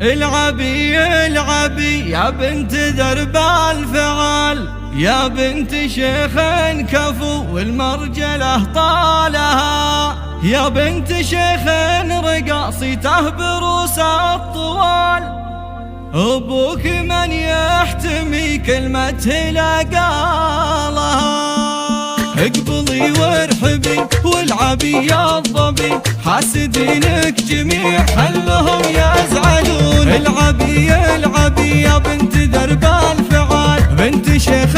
العبي العبي يا بنت درب الفعال، يا بنت شيخ كفو والمرجله طالها، يا بنت شيخ رقاصيته بروس الطوال، أبوك من يحتمي كلمته لا قالها. اقبلي وارحبي والعبي يا الظبي، حاسدينك جميع خلهم يزعلون. العبي العبي يا بنت درب الفعال، بنت شيخ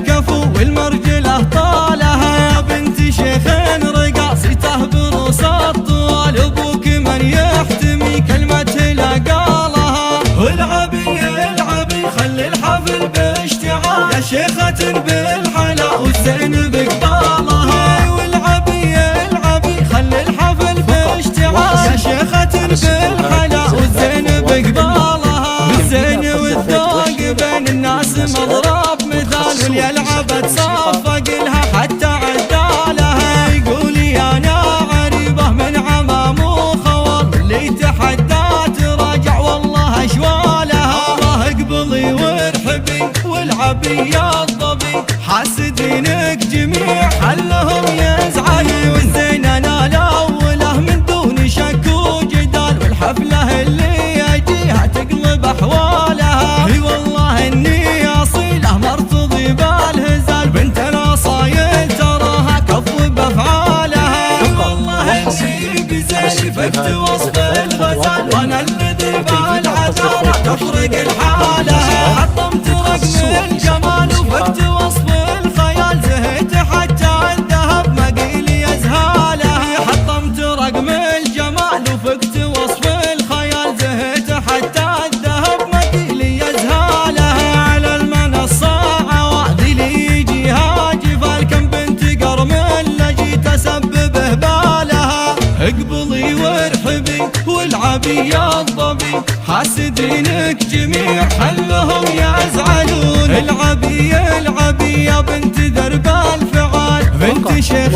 كفو والمرجله طالها، يا بنت شيخ رقاصيته بروس الطوال، أبوك من يحتمي كلمته لا قالها. والعبي العبي خلي الحفل باشتعال، يا شيخة بالحلا والزين بقبالها. والعبي العبي خلي الحفل باشتعال، يا شيخة بالحلا والزين بقبالها. الزين والذوق بين الناس مضرب مثال، واللي يلعب تصفق لها حتى عدالها. يقولي انا عريبه من عمام وخوال، اللي تحدى تراجع والله اشوالها. الله اقبلي وارحبي والعبي يا الظبي، حاسدينك جميع خلهم يزعلوا. والزين انا الاوله من دون شك وجدال، والحفله اللي يجيها تقلب احوالها. اي والله اني اصيله مرتضي بالهزال، بنت الاصايل تراها كف بافعالها. اي والله اني بزين فكت وصف الغزال، وانا الذي بالعذارى تفرق الحاله. حطمت رقم الجمال وفكت وصف الخيال، زهيت حتى الذهب مقيلي يزهاله. حطمت رقم الجمال وفكت وصف الخيال، زهيت حتى الذهب مقيلي يزهاله. على المنصة عواذلي يجيها جفال، كم بنت قرم اللي تسببه بالها. اقبلي وارحبي والعبي يا الظبي، حاسدينك جميع خلهم يزعلون. العبي العبي يا بنت درب الفعال، بنت شيخ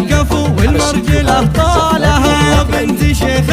كفو والمرجله طالها، يا بنت شيخ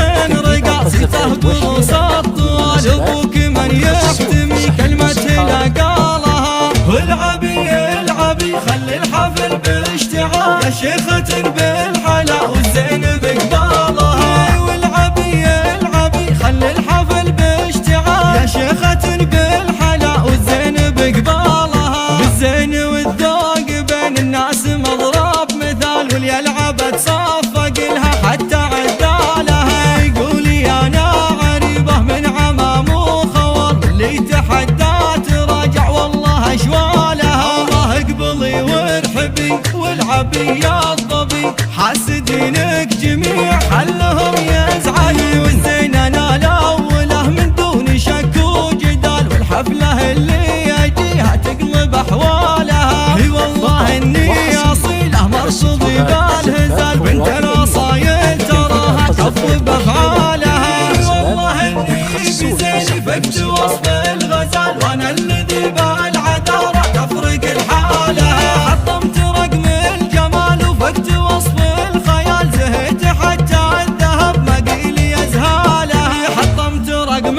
رقاصيته بروس الطوال، أبوك من يحتمي كلمته لا قالها. والعبي العبي خلي الحفل باشتعال، يا شيخة بالحلا والزين بقبالها. والعبي العبي خلي الحفل باشتعال، يا شيخة بالحلا والزين بقبالها. بالزين والذوق بين الناس مضرب مثال، واللي يلعب تصفق لها حتى عدالها. يقولي انا عريبه من عمام وخوال، اللي تحدى تراجع والله اشوالها. الله اقبلي وارحبي والعبي يا الظبي، حاسدينك جميع خلهم يزعلوا. والزين انا الاوله من دون شك وجدال، والحفله اللي يجيها تقلب احوالها. اي والله اني اصيله مرصدي بالهزال، بنت الاصايل تراها كف بافعالها. اي والله اني بزين فكت وصف الغزال، وانا الذي بالعذارى تفرق الحاله. حطمت رقم الجمال وفكت وصف الخيال، زهيت حتى الذهب مقيلي يزهاله. حطمت رقم